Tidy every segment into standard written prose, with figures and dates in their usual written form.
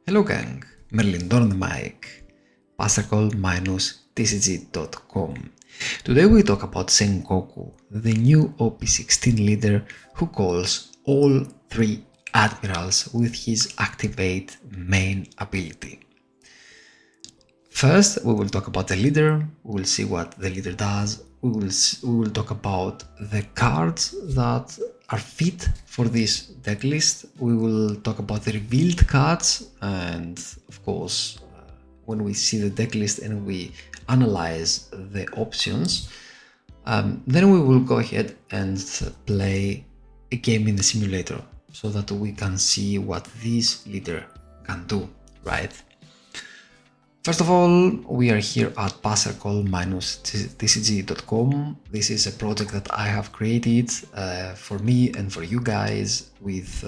Hello gang, Merlin on the mic, bustercall-tcg.com. Today we talk about Sengoku, the new OP16 leader who calls all 3 admirals with his activate main ability. First, we will talk about the leader, we will see what the leader does, we will talk about the cards that are fit for this deck list, we will talk about the revealed cards, and of course, when we see the deck list and we analyze the options, then we will go ahead and play a game in the simulator so that we can see what this leader can do, right? First of all, we are here at bustercall-tcg.com. This is a project that I have created for me and for you guys with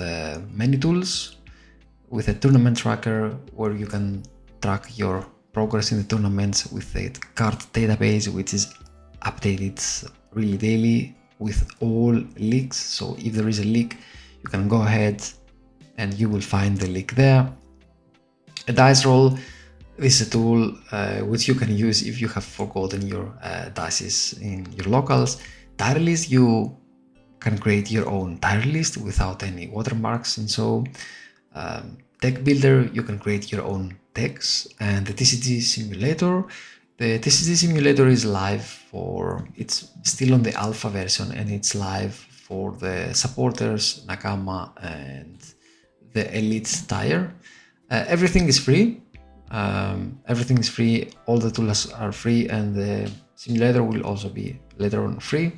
many tools, with a tournament tracker where you can track your progress in the tournaments, with a card database which is updated really daily with all leaks. So if there is a leak, you can go ahead and you will find the leak there. A dice roll. This is a tool which you can use if you have forgotten your dices in your locals. Tire list, you can create your own tire list without any watermarks, and so deck builder, you can create your own decks. And the TCG simulator, the TCG simulator is live it's still on the alpha version, and it's live for the supporters, Nakama, and the elite tier. Everything is free. Everything is free, all the tools are free, and the simulator will also be later on free.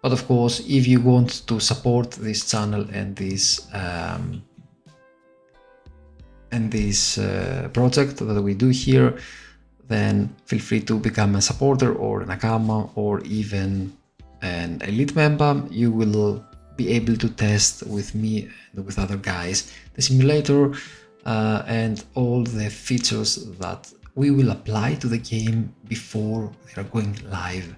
But of course, if you want to support this channel and this project that we do here, then feel free to become a supporter or a Nakama or even an elite member. You will be able to test with me and with other guys the simulator and all the features that we will apply to the game before they are going live.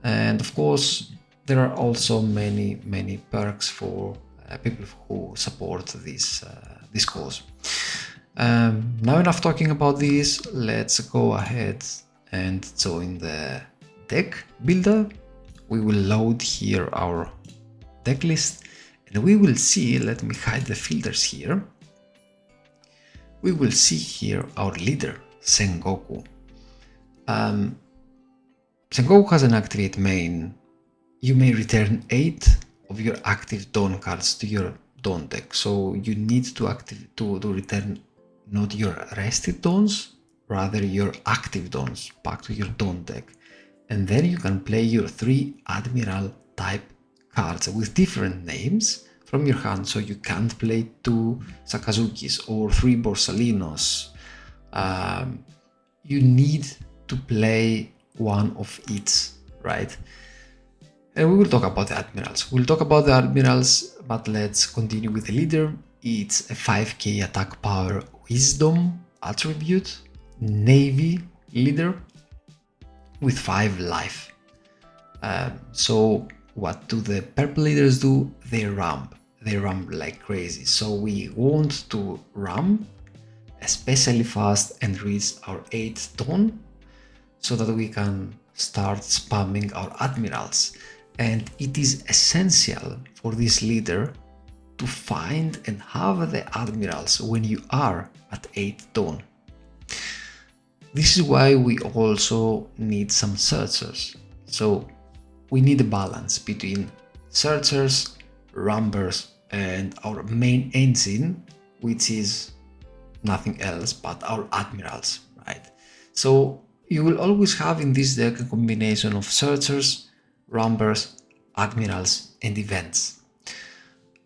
And of course, there are also many perks for people who support this cause. Now enough talking about this, let's go ahead and join the deck builder. We will load here our deck list, and we will see, let me hide the filters here. We will see here our leader, Sengoku. Sengoku has an activate main. You may return 8 of your active Dawn cards to your Dawn deck. So you need to return not your rested Dawns, rather your active Dawns back to your Dawn deck. And then you can play your 3 Admiral type cards with different names from your hand, so you can't play 2 Sakazukis or 3 Borsalinos. You need to play one of each, right? And we will talk about the admirals. We'll talk about the admirals, but let's continue with the leader. It's a 5k attack power wisdom attribute, navy leader with 5 life. So what do the purple leaders do? They ramp. They ramp like crazy. So we want to ramp especially fast and reach our 8th Dawn so that we can start spamming our admirals. And it is essential for this leader to find and have the admirals when you are at 8th Dawn. This is why we also need some searchers. So we need a balance between searchers, rampers, and our main engine, which is nothing else but our admirals, right? So you will always have in this deck a combination of searchers, rampers, admirals, and events.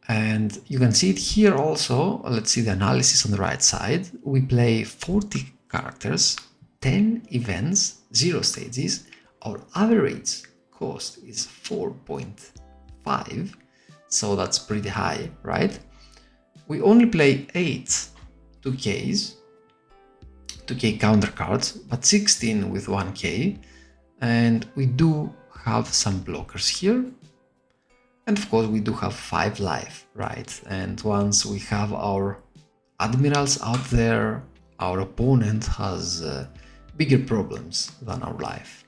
And you can see it here also. Let's see the analysis on the right side. We play 40 characters, 10 events, 0 stages. Our average cost is 4.5, so that's pretty high, right? We only play 8 2Ks, 2K counter cards, but 16 with 1K, and we do have some blockers here. And of course we do have 5 life, right? And once we have our admirals out there, our opponent has bigger problems than our life.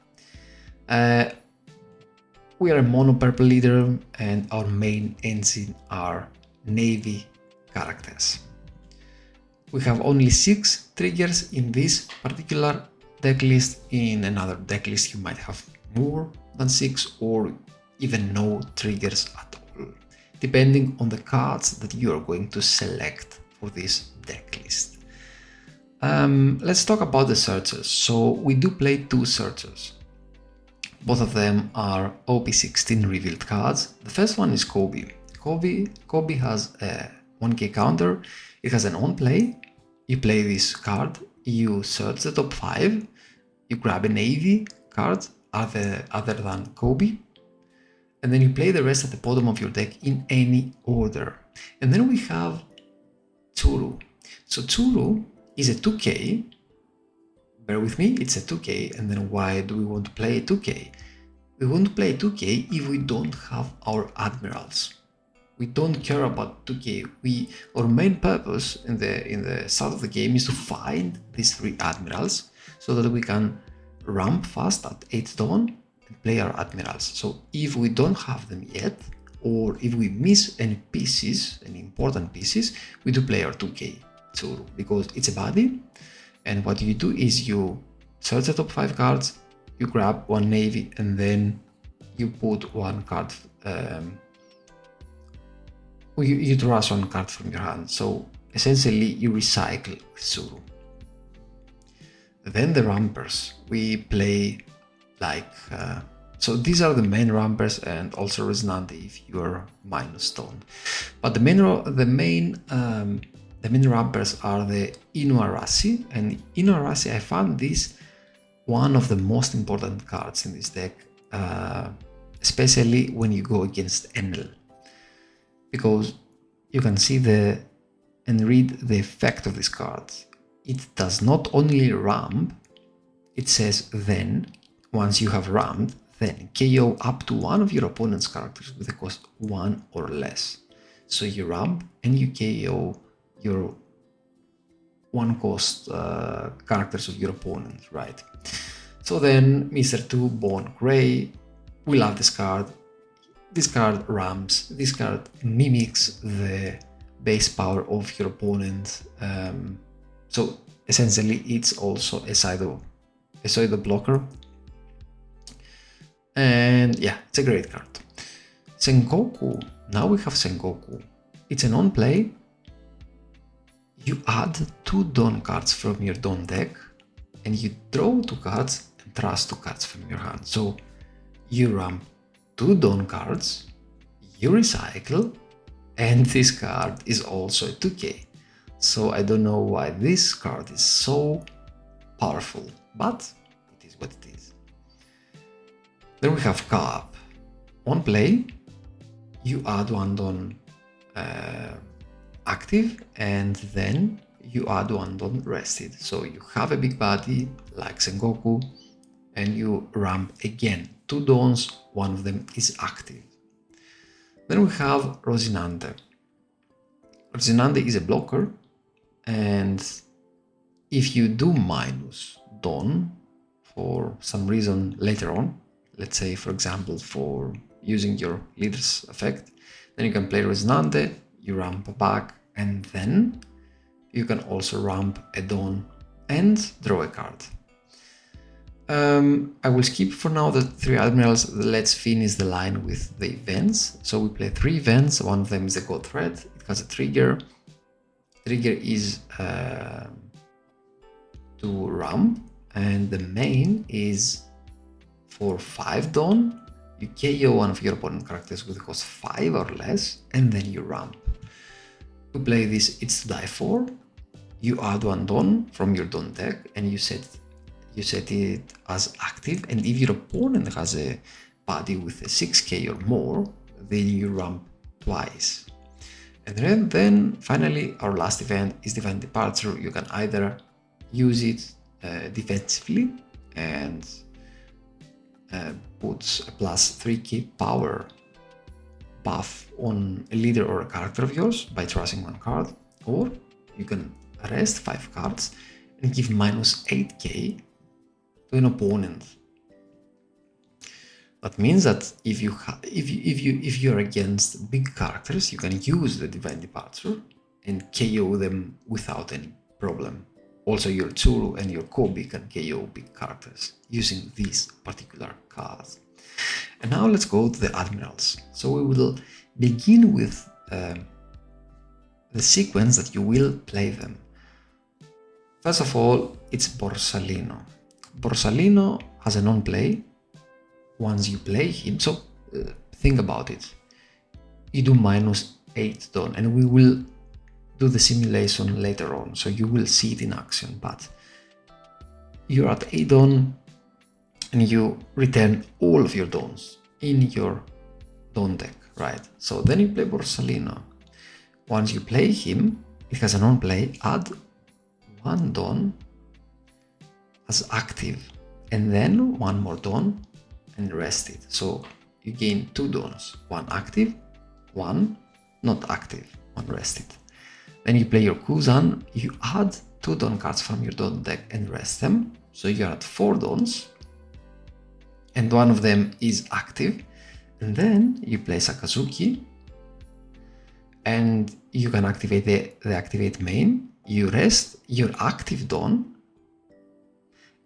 We are a mono purple leader and our main engine are navy characters. We have only 6 triggers in this particular deck list. In another deck list you might have more than 6 or even no triggers at all, depending on the cards that you are going to select for this deck list. Let's talk about the searchers. So we do play 2 searchers. Both of them are OP16 revealed cards. The first one is Kobe. Kobe has a 1k counter. It has an on play. You play this card, you search the top 5, you grab a navy card other than Kobe, and then you play the rest at the bottom of your deck in any order. And then we have Tsuru. So Tsuru is a 2k. Bear with me, it's a 2k. And then why do we want to play a 2k? We want to play 2k if we don't have our admirals. We don't care about 2k. Our main purpose in the start of the game is to find these 3 admirals so that we can ramp fast at 8 dawn and play our admirals. So if we don't have them yet, or if we miss any pieces, any important pieces, we do play our 2k Tsuru because it's a body. And what you do is you search the top 5 cards, you grab 1 navy, and then you put 1 card. You draw 1 card from your hand. So essentially, you recycle with Tsuru. Then the rampers. We play like so. These are the main rampers, and also Resonante if you are minus tone. But the main rampers are the Inuarashi, and Inuarashi, I found this one of the most important cards in this deck, especially when you go against Enel, because you can see and read the effect of this card. It does not only ramp, it says then, once you have ramped, then KO up to one of your opponent's characters with a cost 1 or less. So you ramp and you KO your 1 cost characters of your opponent, right? So then Mr. 2 Born Grey, we love this card. This card ramps, this card mimics the base power of your opponent. So essentially it's also a pseudo blocker. And yeah, it's a great card. Sengoku, now we have Sengoku. It's an on play. You add 2 Dawn cards from your Dawn deck and you draw 2 cards and trust 2 cards from your hand. So you ramp 2 Dawn cards, you recycle, and this card is also a 2k. So I don't know why this card is so powerful, but it is what it is. Then we have Carp. On play, you add 1 Dawn active, and then you add 1 Dawn rested. So you have a big body like Sengoku, and you ramp again 2 Dawns, 1 of them is active. Then we have Rosinante. Rosinante is a blocker, and if you do minus Dawn for some reason later on, let's say for example for using your leader's effect, then you can play Rosinante, you ramp back, and then you can also ramp a Dawn and draw a card. I will skip for now the 3 admirals. Let's finish the line with the events. So we play 3 events. One of them is the God Threat. It has a trigger. Trigger is to ramp, and the main is for 5 Dawn. You KO one of your opponent characters with a cost 5 or less, and then you ramp. To play this, it's to die for. You add 1 Dawn from your Dawn deck, and you set it as active, and if your opponent has a body with a 6k or more, then you ramp twice. And then finally our last event is Divine Departure. You can either use it defensively and puts a plus 3k power buff on a leader or a character of yours by trashing 1 card, or You can rest 5 cards and give minus 8k to an opponent. That means that if you're against big characters, you can use the Divine Departure and KO them without any problem. Also, your Tsuru and your Kobe can KO big characters using these particular cards. And now let's go to the Admirals. So we will begin with the sequence that you will play them. First of all, it's Borsalino. Borsalino has a non-play. Once you play him, so think about it. You do minus 8 Dawn, and we will do the simulation later on, so you will see it in action. But you're at 8 Dawn, and you return all of your Dawns in your Dawn deck, right? So then you play Borsalino. Once you play him, it has a non-play. Add 1 Dawn as active, and then 1 more Dawn and rest it. So you gain 2 Dawns, 1 active, 1 not active, 1 rested. Then you play your Kuzan, you add 2 Dawn cards from your Dawn deck and rest them. So you're at 4 Dawns, and 1 of them is active. And then you play Sakazuki, and you can activate the activate main. You rest your active Dawn,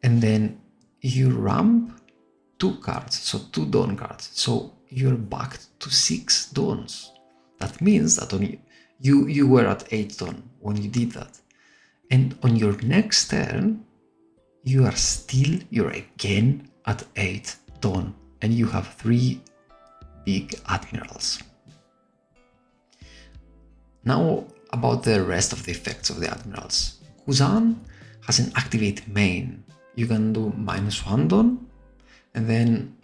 and then you ramp 2 cards, so 2 Dawn cards. So you're back to 6 Dawns. That means that you were at 8 Dawn when you did that. And on your next turn, you're again at 8 Dawn, and you have 3 big Admirals. Now about the rest of the effects of the Admirals. Kuzan has an activate main. You can do minus 1 Dawn, and then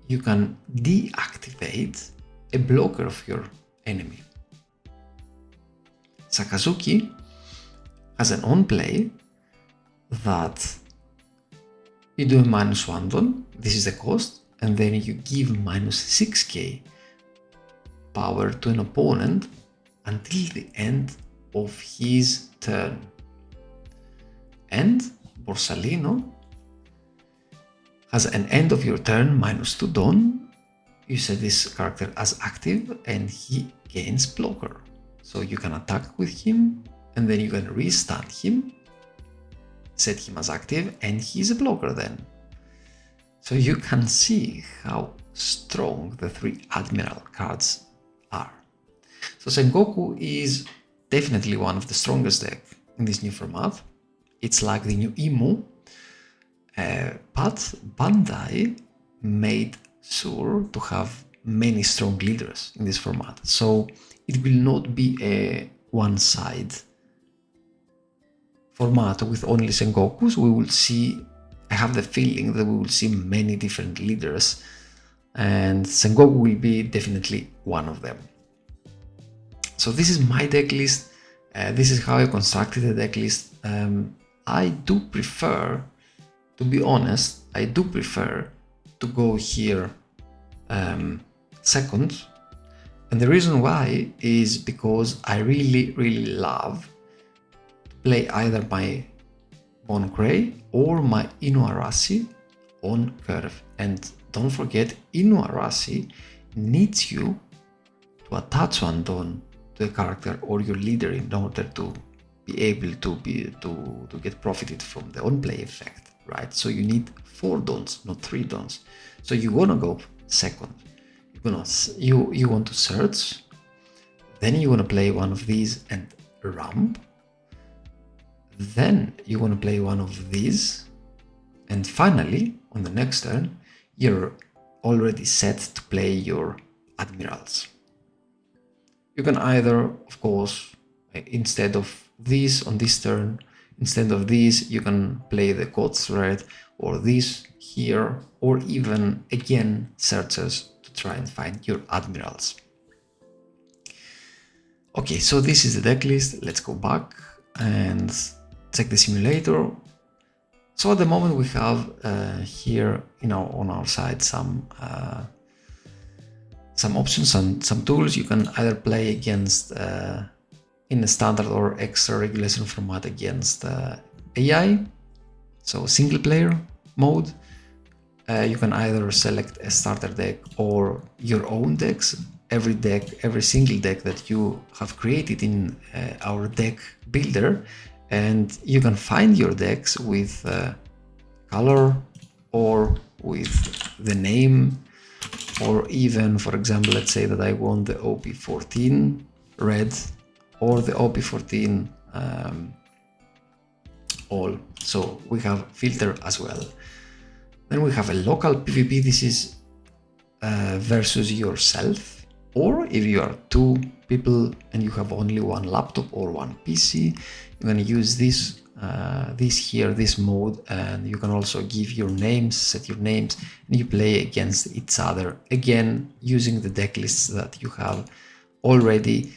you can deactivate a blocker of your enemy. Sakazuki has an on-play that you do a minus 1 Dawn, this is the cost, and then you give minus 6k power to an opponent until the end of his turn. And Borsalino has an end of your turn minus 2 Dawn. You set this character as active and he gains blocker. So you can attack with him and then you can restun him, set him as active, and he's a blocker then. So you can see how strong the 3 Admiral cards are. So Sengoku is definitely one of the strongest deck in this new format. It's like the new Emu, but Bandai made sure to have many strong leaders in this format. So it will not be a one-side format with only Sengokus. We will see, I have the feeling that we will see many different leaders, and Sengoku will be definitely one of them. So this is my deck list. This is how I constructed the deck list. I do prefer, to be honest, I do prefer to go here second. And the reason why is because I really love to play either my Bon Grey or my Inuarashi on curve. And don't forget, Inuarashi needs you to attach one Dawn to a character or your leader in order to be able to get profited from the on-play effect, right? So you need 4 Dawns, not 3 Dawns. So you wanna go second. You want to search, then you want to play one of these and ramp, then you want to play one of these, and finally on the next turn you're already set to play your Admirals. You can either, of course, instead of this on this turn, instead of this you can play the God Thread or this here, or even again searches to try and find your Admirals. Okay, so this is the deck list. Let's go back and check the simulator. So at the moment we have here, on our side some options and some tools. You can either play against in a standard or extra regulation format against AI, so single player mode. You can either select a starter deck or your own decks. Every single deck that you have created in our deck builder, and you can find your decks with color or with the name, or even, for example, let's say that I want the OP14 red or the OP14 all. So we have filter as well. Then we have a local PvP. This is versus yourself, or if you are two people and you have only one laptop or one PC, you can use this this mode, and you can also give your names, set your names, and you play against each other, again using the deck lists that you have already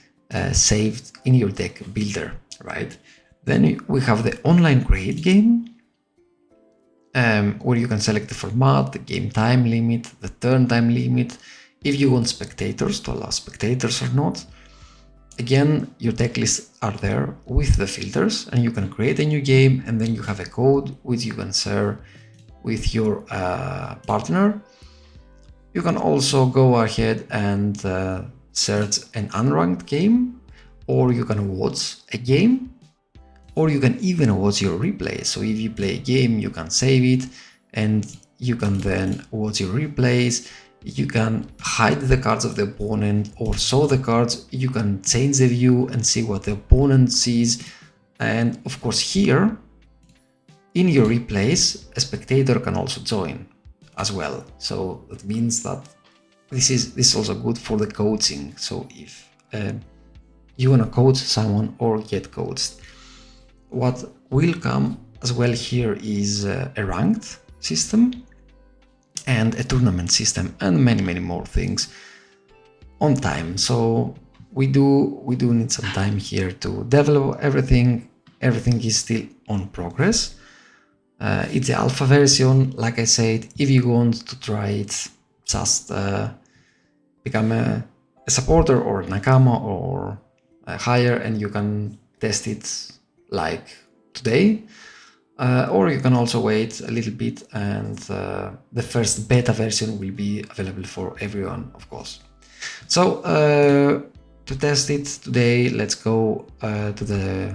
saved in your deck builder, right? Then we have the online create game, where you can select the format, the game time limit, the turn time limit, if you want spectators, to allow spectators or not. Again, your deck lists are there with the filters, and you can create a new game, and then you have a code which you can share with your partner. You can also go ahead and search an unranked game, or you can watch a game, or you can even watch your replay. So if you play a game, you can save it, and you can then watch your replays. You can hide the cards of the opponent or show the cards. You can change the view and see what the opponent sees. And of course here, in your replays, a spectator can also join as well. So that means that this is also good for the coaching. So if you want to coach someone or get coached, what will come as well here is a ranked system and a tournament system, and many more things on time. So we do need some time here to develop everything. Everything is still on progress. It's the alpha version. Like I said, if you want to try it, just become a supporter or nakama or higher, and you can test it like today. Or you can also wait a little bit, and the first beta version will be available for everyone, of course. So to test it today, let's go to the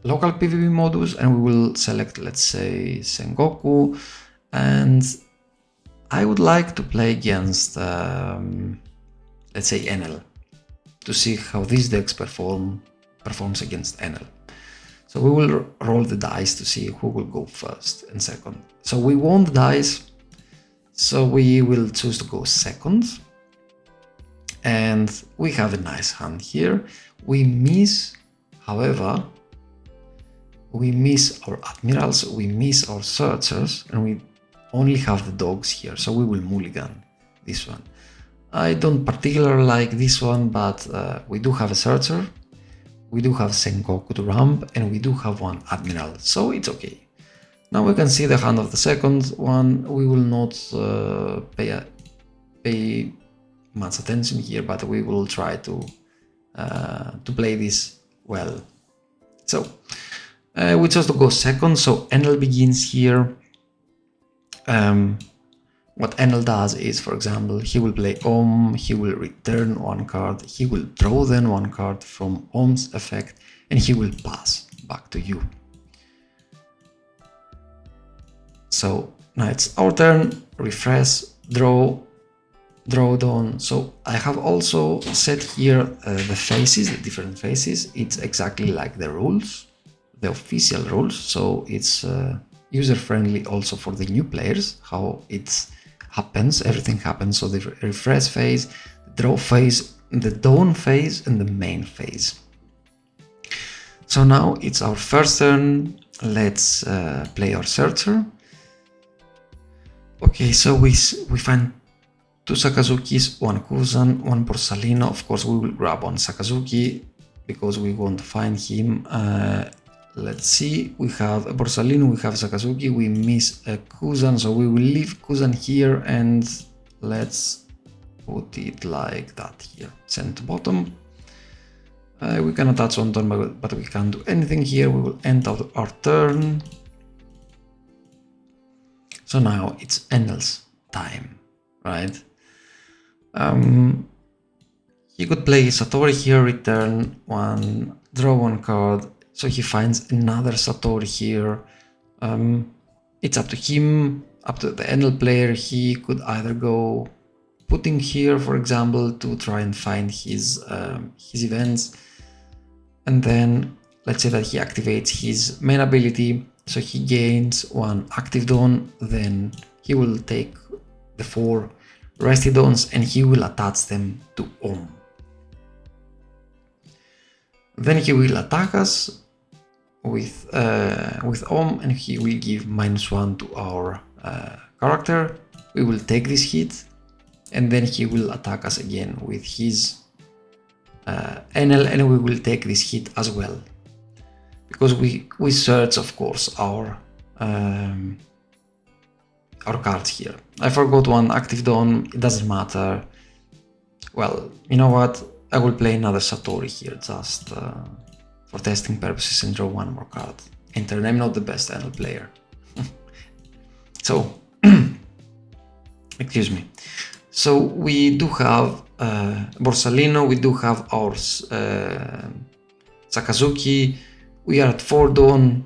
local PvP modus, and we will select, let's say, Sengoku, and I would like to play against, let's say, Enel, to see how these decks performs against Enel. So we will roll the dice to see who will go first and second. So we won the dice, so we will choose to go second. And we have a nice hand here. We miss, however, we miss our admirals, we miss our searchers, and we only have the dogs here. So we will mulligan this one. I don't particularly like this one, but we do have a searcher. We do have Sengoku to ramp, and we do have one Admiral, so it's okay. Now we can see the hand of the second one. We will not pay much attention here, but we will try to play this well. So we chose to go second, so Enel begins here. What Enel does is, for example, he will play Om, he will return one card, he will draw then one card from Om's effect, and he will pass back to you. So now it's our turn, refresh, draw down. So I have also set here the faces, the different faces. It's exactly like the rules, the official rules. So it's user-friendly also for the new players, how it's happens, everything happens. So the refresh phase, the draw phase, the dawn phase, and the main phase. So now it's our first turn. Let's play our searcher. Okay, so we find two Sakazukis, one Kuzan, one Borsalino. Of course, we will grab one Sakazuki because we want to find him. Let's see, we have a Borsalino, we have Sakazuki, we miss a Kuzan, so we will leave Kuzan here, and let's put it like that here, send to bottom. We can attach on turn, but we can't do anything here. We will end our turn. So now it's Enel's time, right? He could play Satori here, return one, draw one card, so he finds another Satori here. It's up to him, up to the Enel player. He could either go putting here, for example, to try and find his events, and then let's say that he activates his main ability, so he gains one active dawn, then he will take the 4 resty dawns and he will attach them to Om. Then he will attack us with Om, and he will give -1 to our character. We will take this hit, and then he will attack us again with his Enel, and we will take this hit as well, because we search, of course, our cards here. I forgot one active dawn, it doesn't matter. Well, you know what, I will play another Satori here just for testing purposes and draw one more card. In turn, I'm not the best Enel player. So, excuse me. So we do have Borsalino, we do have our Sakazuki, we are at 4 dawn.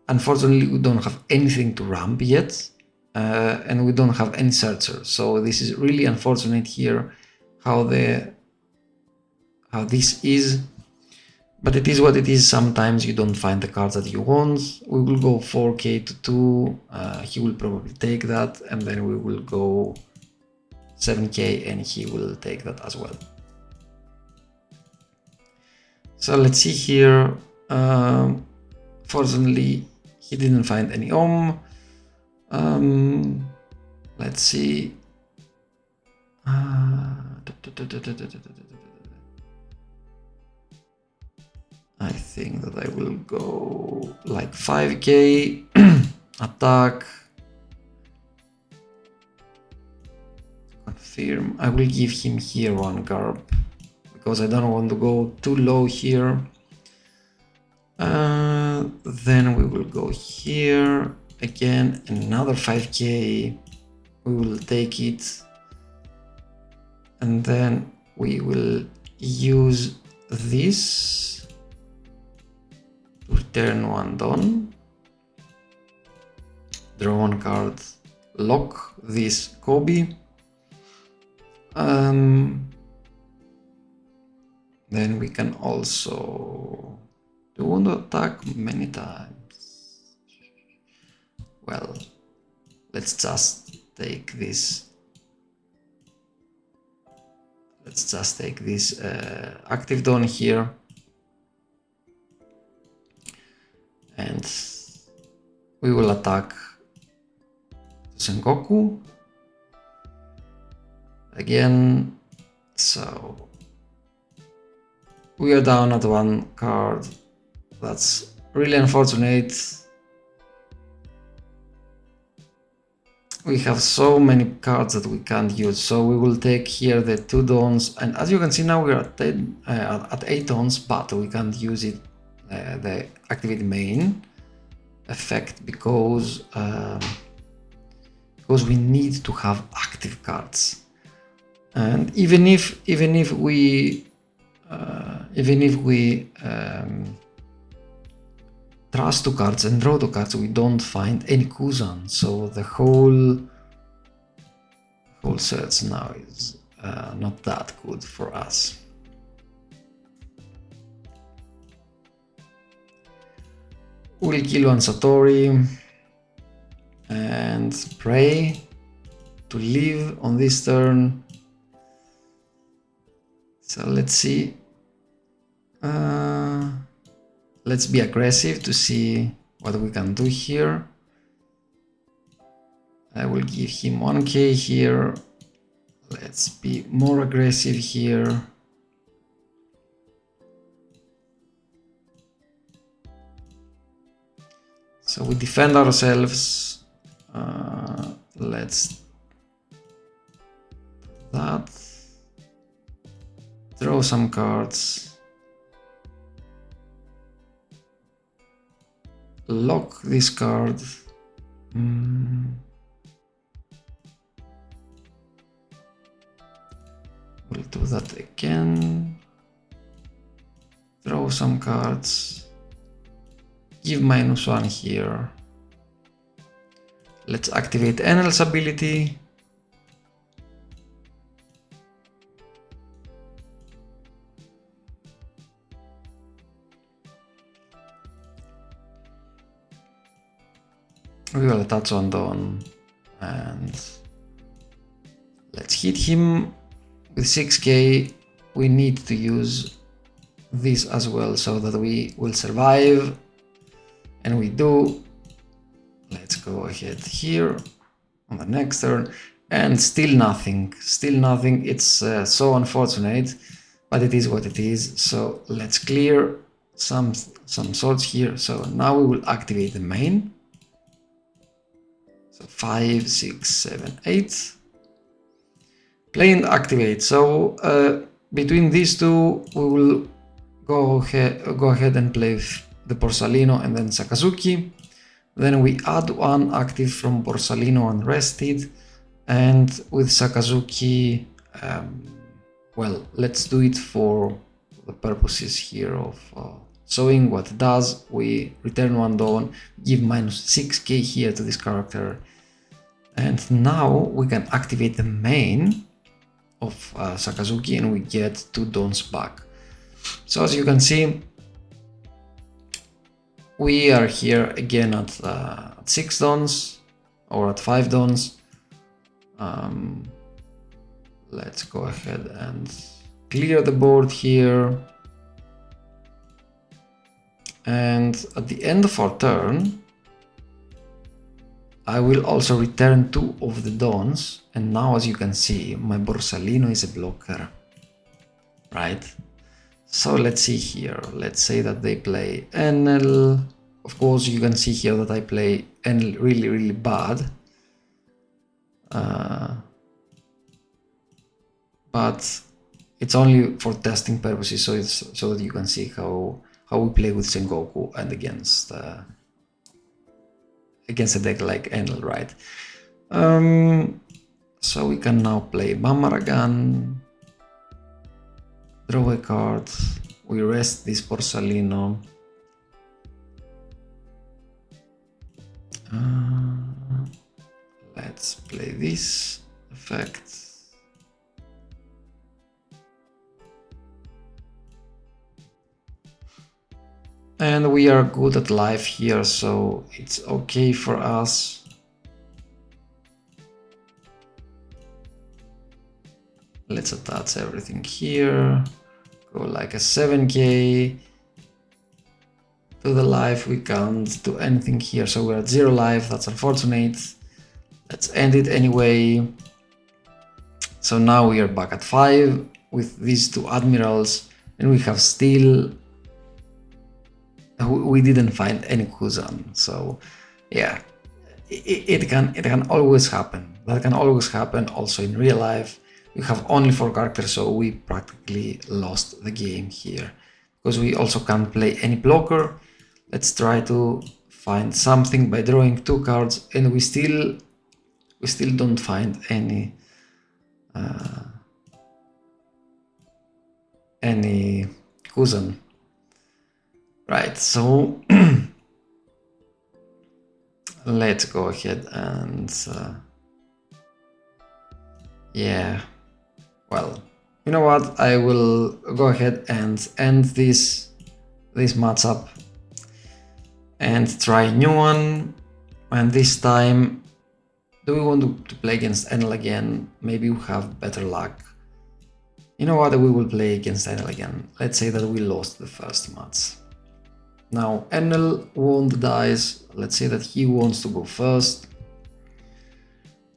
Unfortunately, we don't have anything to ramp yet, and we don't have any searcher. So this is really unfortunate here, how this is, but it is what it is. Sometimes you don't find the cards that you want. We will go 4k to 2, he will probably take that, and then we will go 7k and he will take that as well. So let's see here. Fortunately, he didn't find any Om. Let's see. I think that I will go like 5k attack. Confirm. I will give him here one garb because I don't want to go too low here. Then we will go here again, another 5k. We will take it, and then we will use this to return one dawn, draw one card, lock this Kobe. Then we can also do want to attack many times. Well, let's just take this. Let's just take this active dawn here, and we will attack Sengoku again. So we are down at one card. That's really unfortunate. We have so many cards that we can't use, so we will take here the 2 dawns, and as you can see now we are at 8 dawns, but we can't use it, the activate main effect, because we need to have active cards. And even if we trust 2 cards and draw 2 cards, we don't find any Kuzan, so the whole search now is not that good for us. We'll kill one Satori and pray to live on this turn. So let's see. Let's be aggressive to see what we can do here. I will give him 1k here. Let's be more aggressive here. So we defend ourselves. Let's do that. Draw some cards. lock this card. We'll do that again. Draw some cards. Give -1 here. Let's activate Enel's ability. We will attach one Dawn and let's hit him with 6k. We need to use this as well so that we will survive, and we do. Let's go ahead here on the next turn, and still nothing. It's so unfortunate, but it is what it is. So let's clear some swords here. So now we will activate the main. So 5, 6, 7, 8. Play and activate. So between these two, we will go ahead and play the Borsalino and then Sakazuki. Then we add one active from Borsalino unrested, and with Sakazuki, well, let's do it for the purposes here of showing what it does. We return one Dawn, give -6k here to this character, and now we can activate the main of Sakazuki and we get 2 Dawns back. So as you can see, we are here again at 6 Dawns or at 5 Dawns. Let's go ahead and clear the board here. And at the end of our turn, I will also return 2 of the Dawns. And now, as you can see, my Borsalino is a blocker, right? So let's see here. Let's say that they play Enel. Of course, you can see here that I play Enel really bad. But it's only for testing purposes, so it's so that you can see how we play with Sengoku and against a deck like Enel, right? So we can now play Mamaragan, draw a card, we rest this Borsalino. Let's play this effect. And we are good at life here, so it's okay for us. Let's attach everything here. Go like a 7k. To the life, we can't do anything here, so we're at 0 life. That's unfortunate. Let's end it anyway. So now we are back at 5 with these 2 admirals, and we have still. We didn't find any Kuzan, so yeah, it can always happen. That can always happen also in real life. We have only 4 characters, so we practically lost the game here because we also can't play any blocker. Let's try to find something by drawing 2 cards, and we still don't find any Kuzan. Right, so let's go ahead and yeah, well, you know what, I will go ahead and end this matchup and try a new one. And this time, do we want to play against Enel again? Maybe we have better luck. You know what, we will play against Enel again. Let's say that we lost the first match. Now Enel won the dice. Let's say that he wants to go first.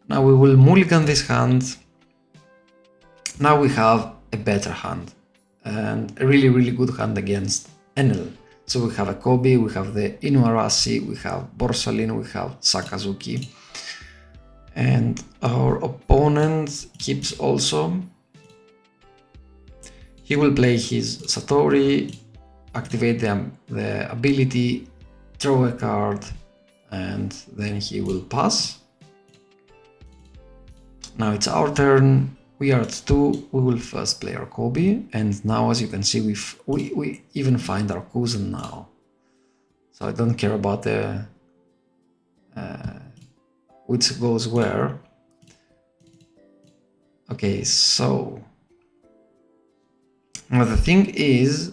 Now we will mulligan this hand. Now we have a better hand and a really good hand against Enel. So we have a Kobe, we have the Inuarashi, we have Borsalino, we have Sakazuki. And our opponent keeps also. He will play his Satori, activate the ability, draw a card, and then he will pass. Now it's our turn. We are at 2. We will first play our Kobe, and now, as you can see, we even find our cousin now. So I don't care about the which goes where. Okay, so now the thing is,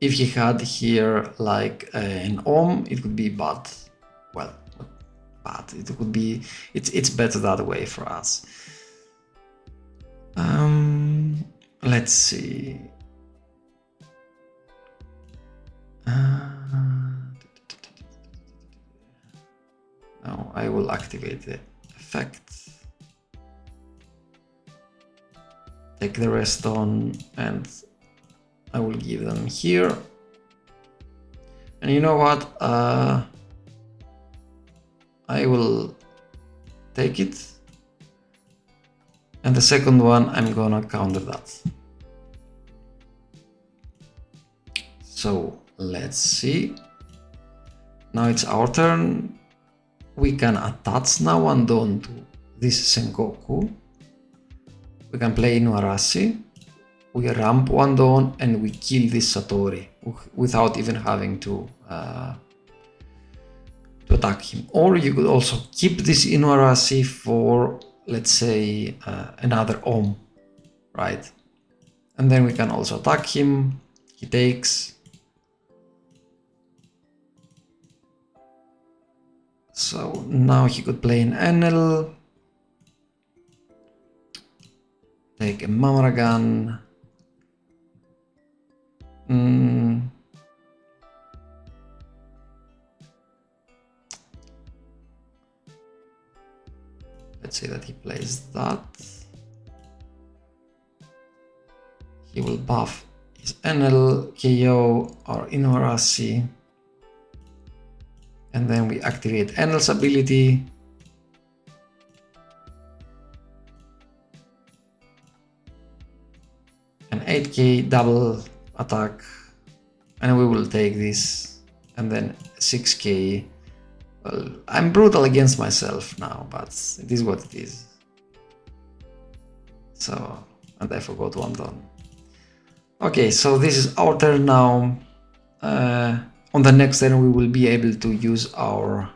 if he had here like an ohm, it would be bad. Well, not bad. It would be. It's better that way for us. Let's see. Now I will activate the effect. Take the rest on, and I will give them here. And you know what? I will take it. And the second one, I'm gonna counter that. So let's see. Now it's our turn. We can attach now one Don to this Sengoku. We can play Inuarashi. We ramp one Don and we kill this Satori without even having to attack him. Or you could also keep this Inuarashi for, let's say, another Ohm, right? And then we can also attack him. He takes. So now he could play an Enel, take a Mamaragan. Let's say that he plays that. He will buff his Enel, KO, or Inuarashi. And then we activate Enel's ability. An 8k double attack. And we will take this. And then 6k. Well, I'm brutal against myself now, but it is what it is. So, and I forgot one turn. Okay, so this is our turn now. On the next turn, we will be able to use our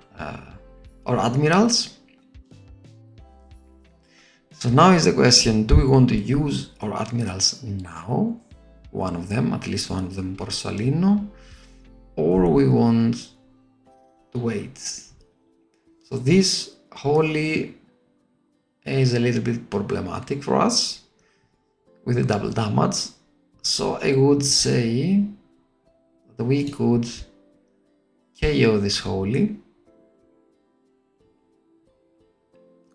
admirals. So now is the question: do we want to use our admirals now? One of them, at least one of them, Borsalino, or we want to wait. So this wholly is a little bit problematic for us with the double damage. So I would say that we could KO this holy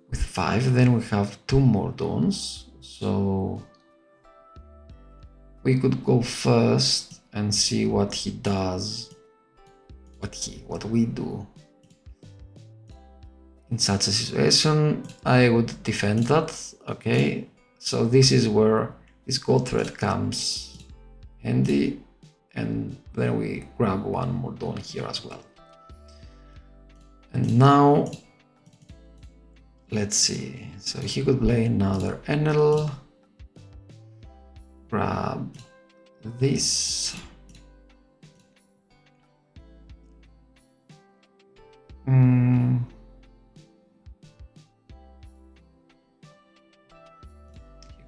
with 5. Then we have 2 more dawns. So we could go first and see what he does, what we do. In such a situation, I would defend that. Okay, so this is where this gold thread comes handy, and then we grab one more dawn here as well. And now let's see. So he could play another Enel. Grab this.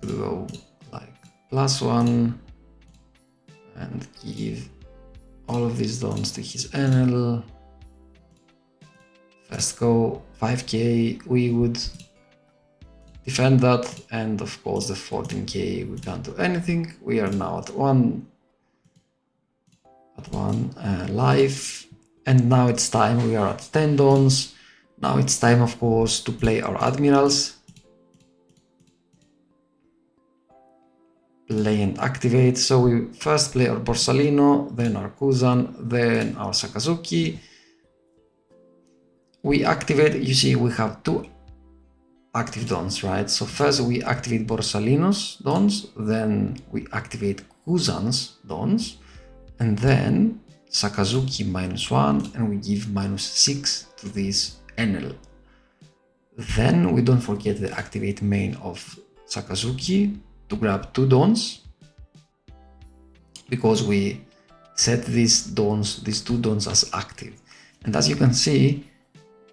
He could go like +1 and give all of these dawns to his Enel. First go 5k, we would defend that, and of course the 14k we can't do anything. We are now at one life, and now it's time. We are at 10 dawns. Now it's time, of course, to play our admirals. Play and activate. So we first play our Borsalino, then our Kuzan, then our Sakazuki. We activate, you see we have 2 active dawns, right? So first we activate Borsalino's dawns, then we activate Kuzan's dawns, and then Sakazuki -1 and we give -6 to this Enel. Then we don't forget the activate main of Sakazuki to grab 2 dons, because we set these 2 dons as active. And as you can see,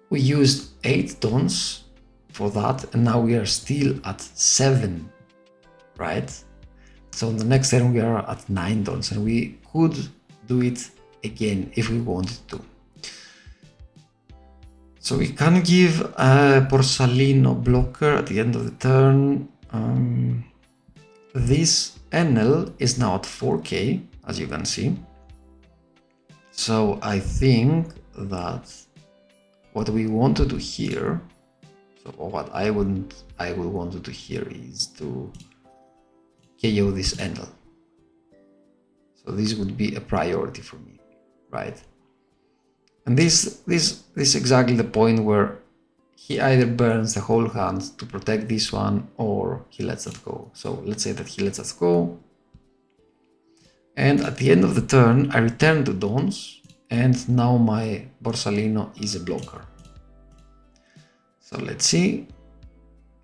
we used 8 dons for that, and now we are still at 7, right? So on the next turn we are at 9 dons, and we could do it again if we wanted to. So we can give a Borsalino blocker at the end of the turn. This Enel is now at 4k, as you can see. So I think that what we want to do here, so what I would want to do here is to KO this Enel. So this would be a priority for me, right? And this is exactly the point where he either burns the whole hand to protect this one, or he lets that go. So let's say that he lets us go. And at the end of the turn, I return to dons, and now my Borsalino is a blocker. So let's see.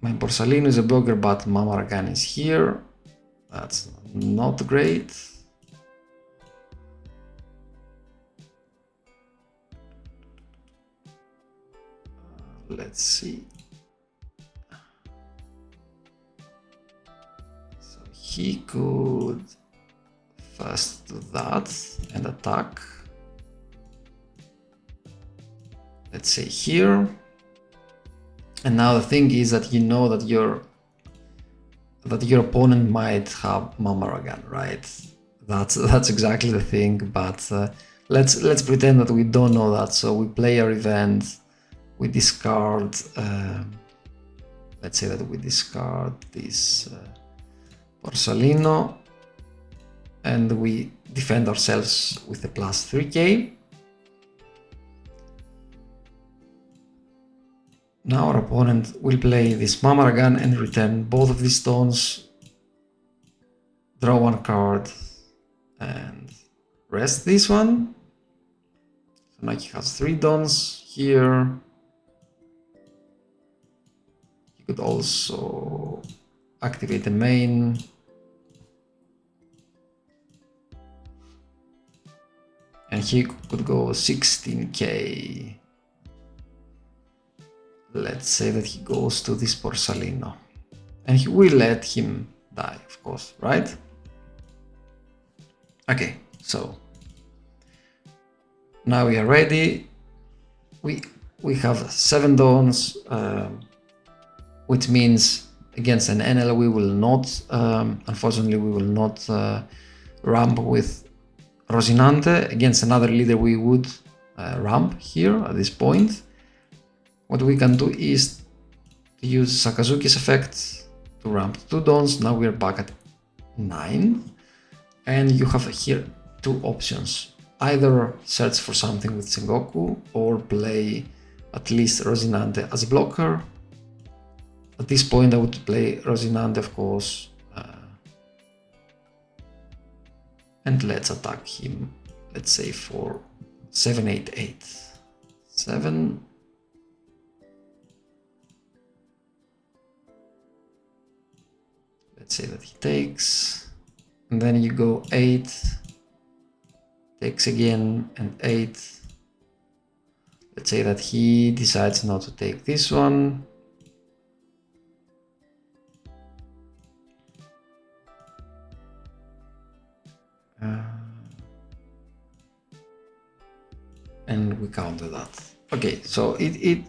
My Borsalino is a blocker, but Mamaragan is here. That's not great. Let's see. So he could first do that and attack. Let's say here. And now the thing is that you know that your opponent might have Mamaragan, right? That's exactly the thing. But let's pretend that we don't know that. So we play our event. We discard, let's say that we discard this Borsalino, and we defend ourselves with a +3k. Now our opponent will play this Mamaragan and return both of these stones, draw 1 card, and rest this one. So now he has 3 dons here. Could also activate the main. And he could go 16k. Let's say that he goes to this Borsalino. And he will let him die, of course, right? Okay, so now we are ready. We have 7 dons. Which means against an Enel we will not, unfortunately we will not ramp with Rosinante. Against another leader we would ramp here at this point. What we can do is to use Sakazuki's effect to ramp 2 dons. Now we're back at 9. And you have here 2 options. Either search for something with Sengoku or play at least Rosinante as a blocker. At this point I would play Rosinante, of course, and let's attack him, let's say for 788. 7. Let's say that he takes, and then you go 8, takes again, and 8. Let's say that he decides not to take this one. And we counter that. Okay, so it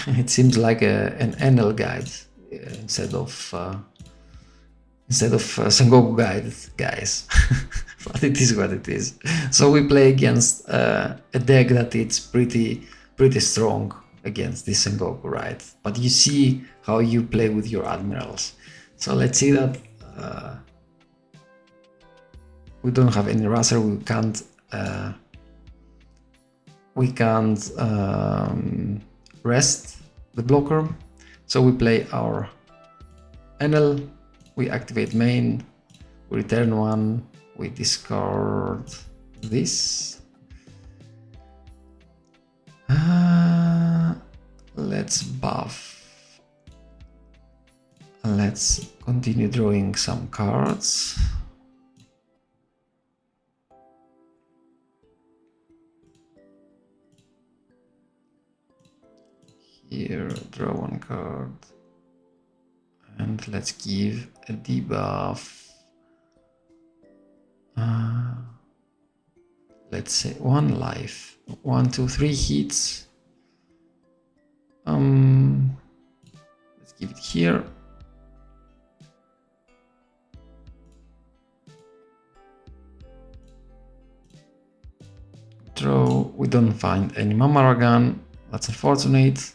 it seems like an Enel guide instead of Sengoku guide, guys. But it is what it is. So we play against a deck that it's pretty strong against this Sengoku, right? But you see how you play with your admirals. So let's see that we don't have any raster. We can't rest the blocker. So we play our Enel, we activate main, we return 1, we discard this. Let's buff. Let's continue drawing some cards. Here, draw one card. And let's give a debuff. Let's say 1 life. 1, 2, 3 hits. Let's give it here. Draw. We don't find any Mamaragan. That's unfortunate.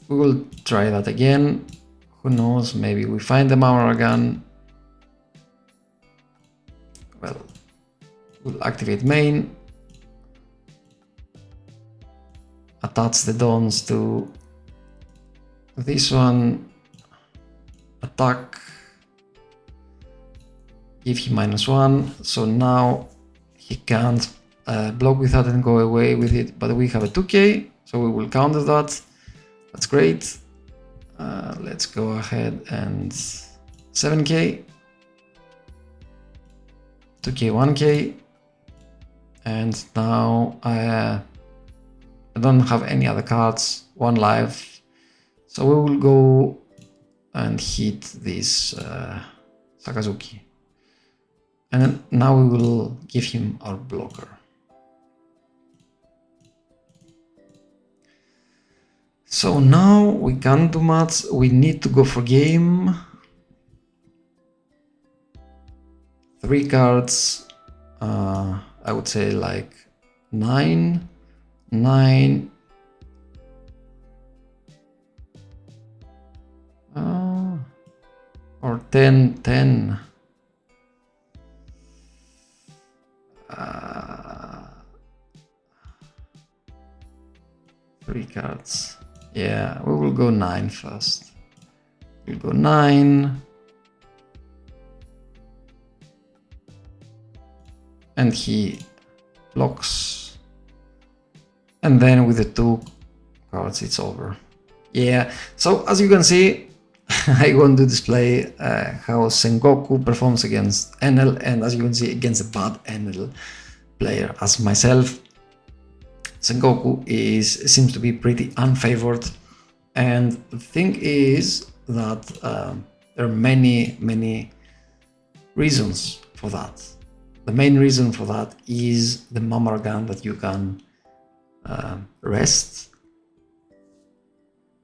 We will try that again. Who knows? Maybe we find the Mamaragan. Well, we'll activate main. Attach the dons to this one. Attack. Give him -1. So now he can't block with that and go away with it. But we have a 2k, so we will counter that. That's great. Let's go ahead and 7k, 2k, 1k, and now I don't have any other cards, 1 life, so we will go and hit this Sakazuki, and now we will give him our blocker. So now we can't do much, we need to go for game. 3 cards, I would say like 9, 9, or 10, 10. 3 cards. Yeah, we will go 9 first. We'll go 9. And he blocks. And then with the 2 cards, it's over. Yeah, so as you can see, I want to display how Sengoku performs against Enel, and as you can see, against a bad Enel player as myself. Sengoku seems to be pretty unfavored, and the thing is that there are many reasons for that. The main reason for that is the Mamaragan that you can rest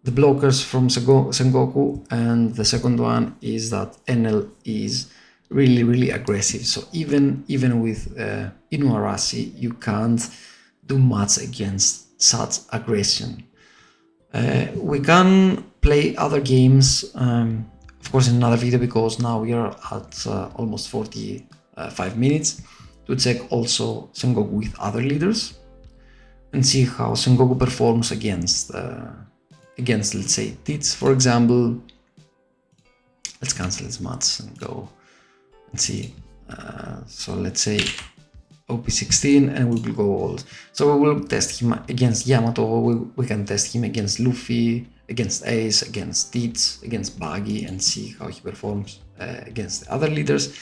the blockers from Sengoku, and the second one is that Enel is really aggressive. So even with Inuarashi, you can't do much against such aggression. We can play other games, of course, in another video, because now we are at almost 45 minutes, to check also Sengoku with other leaders and see how Sengoku performs against, let's say, Tits, for example. Let's cancel this match and go and see. So let's say OP16, and we will go old. So we will test him against Yamato, we can test him against Luffy, against Ace, against Tits, against Buggy, and see how he performs against the other leaders.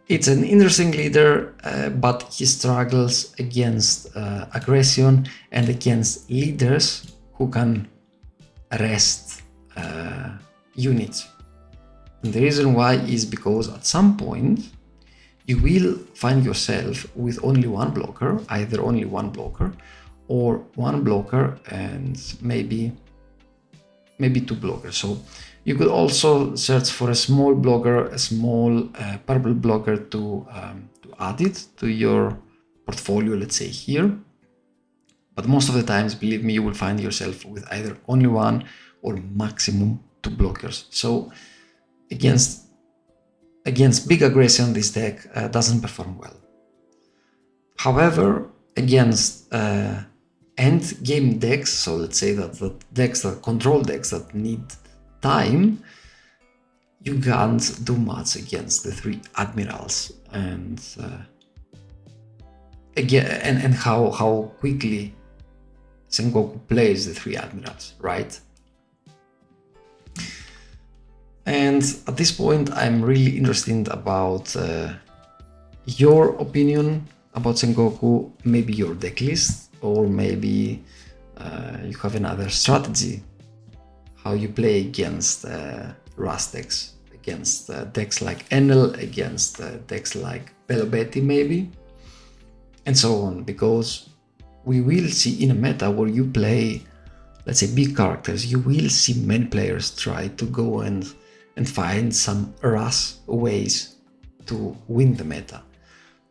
It's an interesting leader, but he struggles against aggression and against leaders who can arrest units. And the reason why is because at some point you will find yourself with only one blocker, either only one blocker or one blocker and maybe 2 blockers. So you could also search for a small blocker, a small purple blocker to add it to your portfolio, let's say here. But most of the times, believe me, you will find yourself with either only one or maximum 2 blockers. So against big aggression, this deck doesn't perform well. However, against end game decks, so let's say that the decks, that control decks that need time, you can't do much against the 3 admirals, and again, and how quickly Sengoku plays the 3 admirals, right? And at this point, I'm really interested about your opinion about Sengoku, maybe your deck list, or maybe you have another strategy, how you play against Rust decks, against decks like Enel, against decks like Belobeti maybe, and so on, because we will see in a meta where you play, let's say, big characters, you will see many players try to go and find some Rust ways to win the meta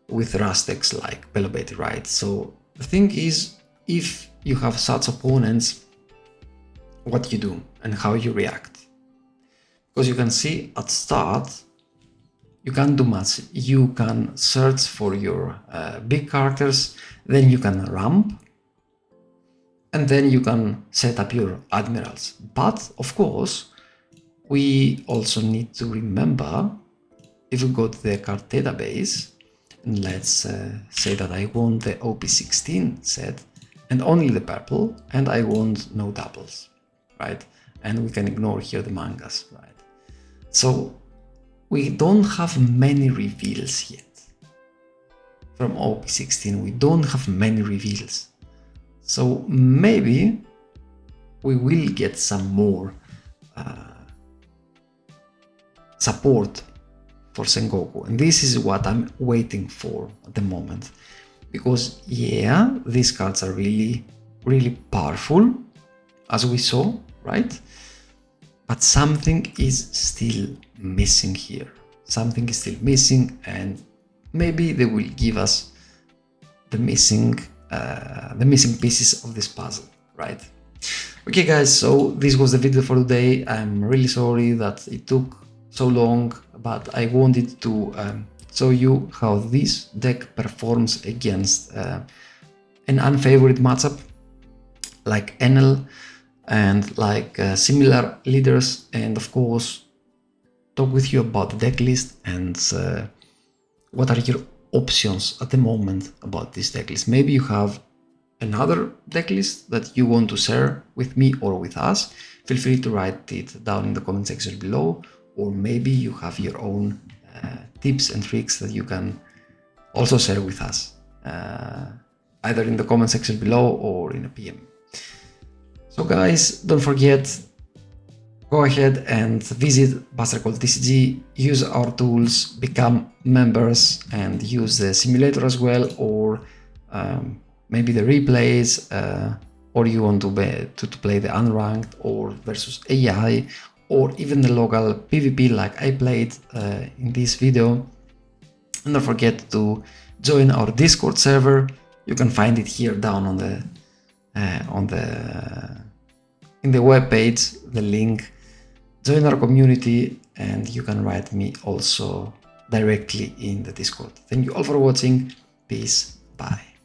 with Rust decks like Belobeti, right? So the thing is, if you have such opponents, what you do and how you react. Because you can see at start, you can't do much. You can search for your big characters, then you can ramp, and then you can set up your admirals. But of course, we also need to remember, if we go to the card database, and let's say that I want the OP16 set and only the purple, and I want no doubles, right? And we can ignore here the mangas, right? So we don't have many reveals yet. From OP16, we don't have many reveals. So maybe we will get some more support for Sengoku, and this is what I'm waiting for at the moment, because yeah, these cards are really powerful, as we saw, right? But something is still missing here. Something is still missing, and maybe they will give us the missing pieces of this puzzle, right? Okay guys, so this was the video for today. I'm really sorry that it took so long, but I wanted to show you how this deck performs against an unfavored matchup like Enel and like similar leaders, and of course talk with you about the deck list and what are your options at the moment about this deck list. Maybe you have another deck list that you want to share with me or with us. Feel free to write it down in the comment section below, or maybe you have your own tips and tricks that you can also share with us, either in the comment section below or in a PM. So guys, don't forget, go ahead and visit bustercall-tcg, use our tools, become members, and use the simulator as well, or maybe the replays, or you want to play the unranked or versus AI, or even the local PvP like I played in this video. And don't forget to join our Discord server. You can find it here down on the in the web page, the link. Join our community, and you can write me also directly in the Discord. Thank you all for watching. Peace. Bye.